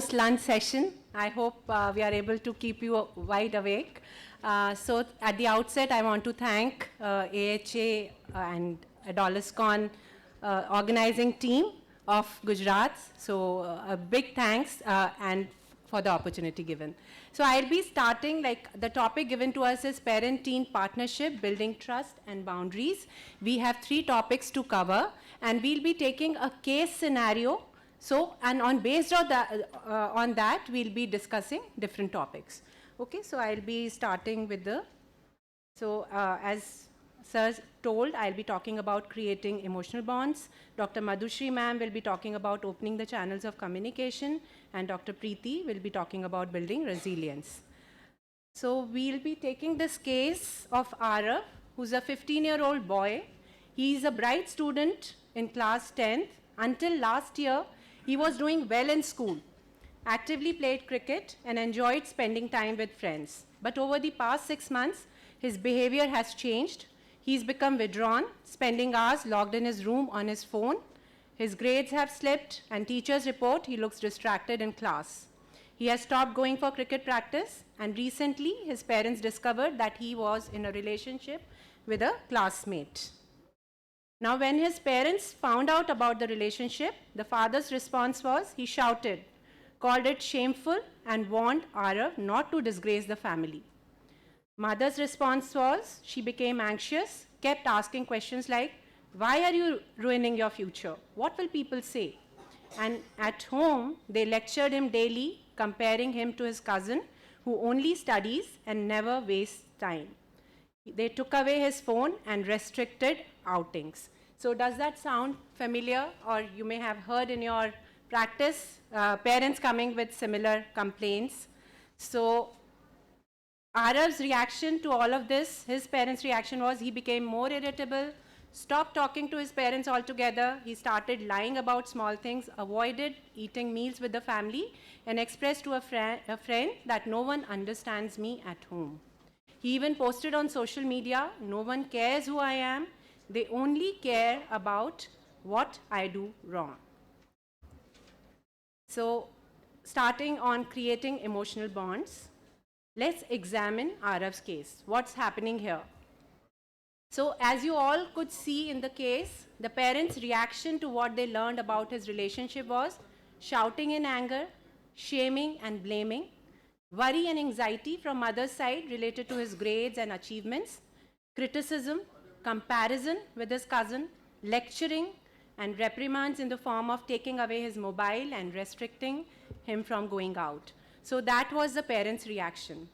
post-lunch session. I hope we are able to keep you wide awake. So at the outset, I want to thank AHA and AdolisCon organizing team of Gujarat. So a big thanks and for the opportunity given. So I'll be starting, like the topic given to us is parent-teen partnership, building trust and boundaries. We have 3 topics to cover, and we'll be taking a case scenario. So, and based on that, we'll be discussing different topics. Okay, so I'll be starting with as Sir told, I'll be talking about creating emotional bonds. Dr. Madhushri ma'am will be talking about opening the channels of communication, and Dr. Preeti will be talking about building resilience. So we'll be taking this case of Arav, who's a 15-year-old boy. He's a bright student in class 10th. Until last year, he was doing well in school, actively played cricket, and enjoyed spending time with friends. But over the past 6 months, his behavior has changed. He's become withdrawn, spending hours locked in his room on his phone. His grades have slipped, and teachers report he looks distracted in class. He has stopped going for cricket practice, and recently his parents discovered that he was in a relationship with a classmate. Now, when his parents found out about the relationship, the father's response was he shouted, called it shameful, and warned Arav not to disgrace the family. Mother's response was she became anxious, kept asking questions like, why are you ruining your future? What will people say? And at home, they lectured him daily, comparing him to his cousin who only studies and never wastes time. They took away his phone and restricted outings. So does that sound familiar? Or you may have heard in your practice, parents coming with similar complaints. So Arav's reaction to all of this, his parents' reaction was he became more irritable, stopped talking to his parents altogether. He started lying about small things, avoided eating meals with the family, and expressed to a friend that no one understands me at home. He even posted on social media, no one cares who I am, they only care about what I do wrong. So, starting on creating emotional bonds, let's examine Arav's case. What's happening here? So, as you all could see in the case, the parents' reaction to what they learned about his relationship was shouting in anger, shaming and blaming, worry and anxiety from mother's side related to his grades and achievements, criticism, comparison with his cousin, lecturing, and reprimands in the form of taking away his mobile and restricting him from going out. So that was the parents' reaction.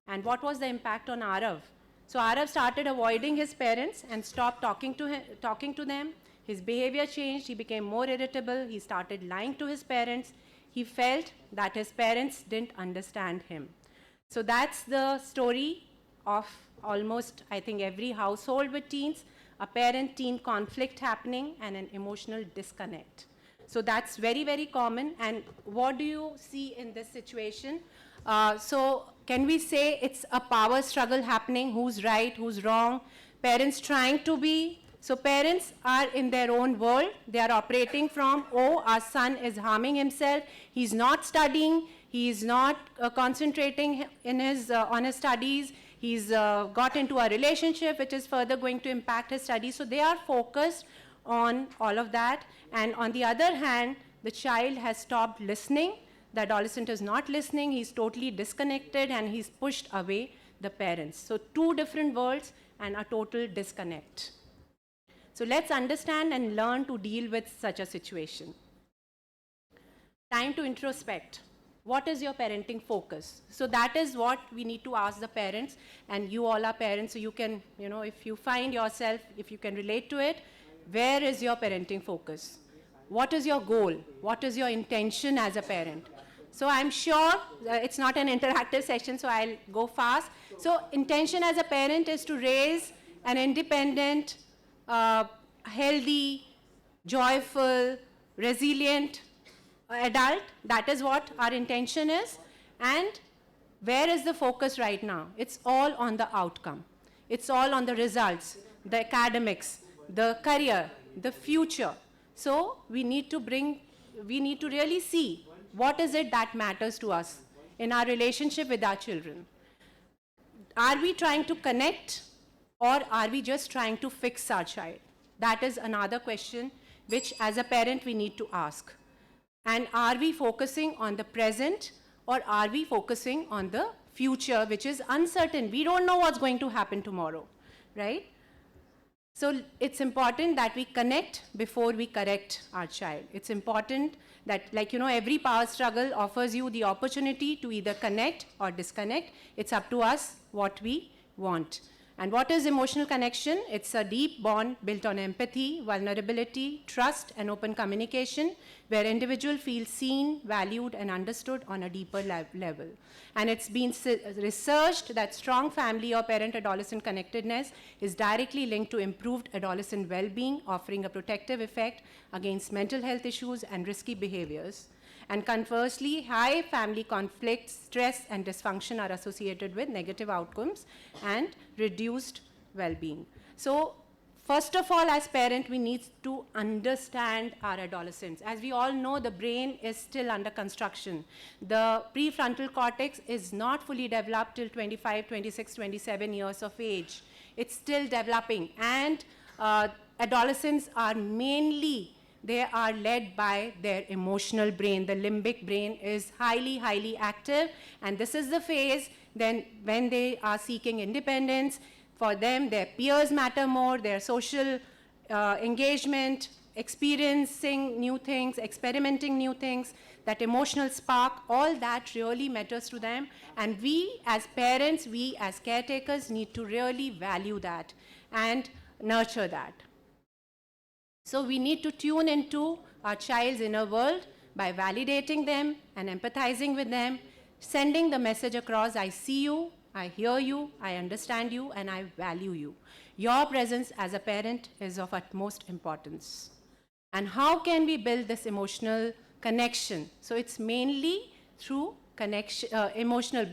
And what was the impact on Arav? So Arav started avoiding his parents and stopped talking to them. His behavior changed. He became more irritable. He started lying to his parents. He felt that his parents didn't understand him. So that's the story of almost, I think, every household with teens, a parent-teen conflict happening and an emotional disconnect. So that's very, very common. And what do you see in this situation? So can we say it's a power struggle happening? Who's right, who's wrong? Parents trying to be. So parents are in their own world. They are operating from, oh, our son is harming himself. He's not studying. He's not concentrating in on his studies. He's got into a relationship which is further going to impact his studies. So they are focused on all of that. And on the other hand, the child has stopped listening. The adolescent is not listening. He's totally disconnected and he's pushed away the parents. So 2 different worlds and a total disconnect. So let's understand and learn to deal with such a situation. Time to introspect. What is your parenting focus? So that is what we need to ask the parents, and you all are parents, so you can, if you find yourself, if you can relate to it, where is your parenting focus? What is your goal? What is your intention as a parent? So I'm sure it's not an interactive session, so I'll go fast. So intention as a parent is to raise an independent, healthy, joyful, resilient adult. That is what our intention is. And where is the focus right now? It's all on the outcome. It's all on the results, the academics, the career, the future. So we need to really see What is it that matters to us in our relationship with our children? Are we trying to connect, or are we just trying to fix our child? That is another question which as a parent we need to ask. And are we focusing on the present, or are we focusing on the future, which is uncertain? We don't know what's going to happen tomorrow, right? So it's important that we connect before we correct our child. It's important that, like, every power struggle offers you the opportunity to either connect or disconnect. It's up to us what we want. And what is emotional connection? It's a deep bond built on empathy, vulnerability, trust, and open communication, where individual feels seen, valued, and understood on a deeper level. And it's been researched that strong family or parent-adolescent connectedness is directly linked to improved adolescent well-being, offering a protective effect against mental health issues and risky behaviors. And conversely, high family conflict, stress, and dysfunction are associated with negative outcomes and reduced well-being. So, first of all, as parents, we need to understand our adolescents. As we all know, the brain is still under construction. The prefrontal cortex is not fully developed till 25, 26, 27 years of age. It's still developing. And adolescents are mainly, they are led by their emotional brain. The limbic brain is highly, highly active. And this is the phase then when they are seeking independence. For them, their peers matter more, their social engagement, experiencing new things, experimenting new things, that emotional spark, all that really matters to them. And we as parents, we as caretakers need to really value that and nurture that. So we need to tune into our child's inner world by validating them and empathizing with them, sending the message across, I see you, I hear you, I understand you, and I value you. Your presence as a parent is of utmost importance. And how can we build this emotional connection? So it's mainly through connection,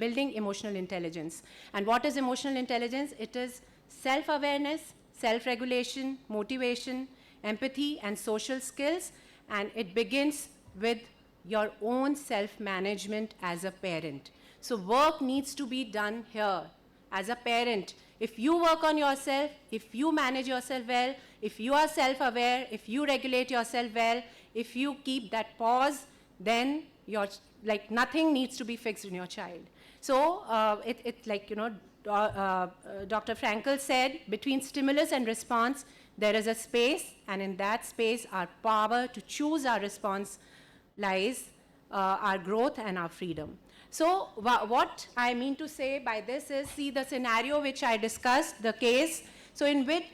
building emotional intelligence. And what is emotional intelligence? It is self-awareness, self-regulation, motivation, empathy, and social skills, and it begins with your own self-management as a parent. So work needs to be done here as a parent. If you work on yourself, if you manage yourself well, if you are self-aware, if you regulate yourself well, if you keep that pause, then nothing needs to be fixed in your child. So Dr. Frankl said, between stimulus and response, there is a space, and in that space, our power to choose our response lies, our growth and our freedom. So what I mean to say by this is, see the scenario which I discussed, the case, so in which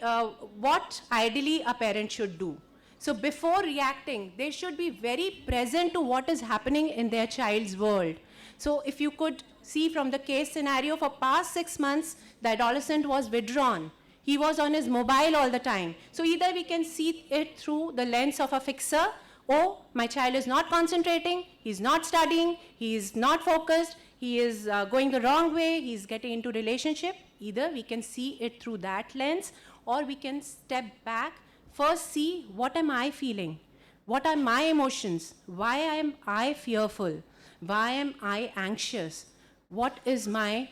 what ideally a parent should do. So before reacting, they should be very present to what is happening in their child's world. So if you could see from the case scenario, for past 6 months, the adolescent was withdrawn. He was on his mobile all the time. So either we can see it through the lens of a fixer, oh, my child is not concentrating, he's not studying, he is not focused, he is going the wrong way, he's getting into relationship. Either we can see it through that lens, or we can step back, first see what am I feeling, what are my emotions, why am I fearful, why am I anxious, what is my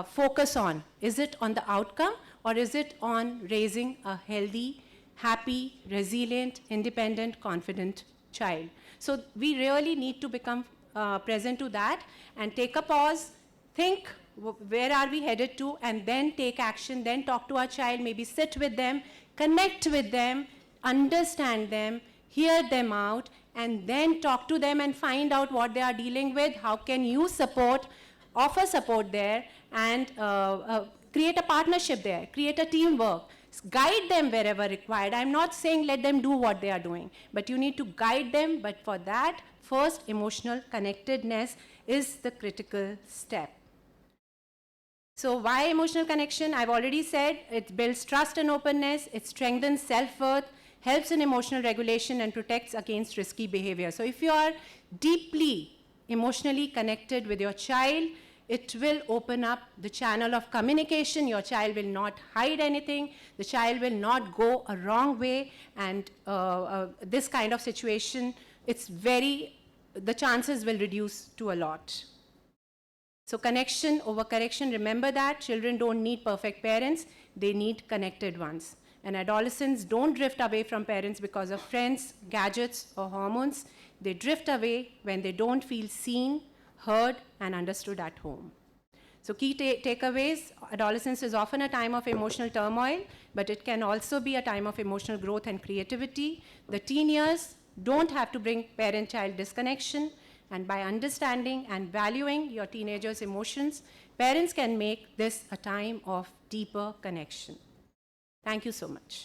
focus on? Is it on the outcome, or is it on raising a healthy, happy, resilient, independent, confident child? So we really need to become present to that and take a pause, think where are we headed to, and then take action, then talk to our child, maybe sit with them, connect with them, understand them, hear them out, and then talk to them and find out what they are dealing with, how can you support, offer support there, and create a partnership there, create a teamwork, guide them wherever required. I'm not saying let them do what they are doing, but you need to guide them. But for that, first, emotional connectedness is the critical step. So why emotional connection? I've already said it builds trust and openness, it strengthens self-worth, helps in emotional regulation, and protects against risky behavior. So if you are deeply emotionally connected with your child, it will open up the channel of communication. Your child will not hide anything. The child will not go a wrong way. And this kind of situation, it's very the chances will reduce to a lot. So connection over correction, remember that children don't need perfect parents, they need connected ones. And adolescents don't drift away from parents because of friends, gadgets, or hormones. They drift away when they don't feel seen, heard, and understood at home. So key takeaways, adolescence is often a time of emotional turmoil, but it can also be a time of emotional growth and creativity. The teen years don't have to bring parent-child disconnection, and by understanding and valuing your teenagers' emotions, parents can make this a time of deeper connection. Thank you so much.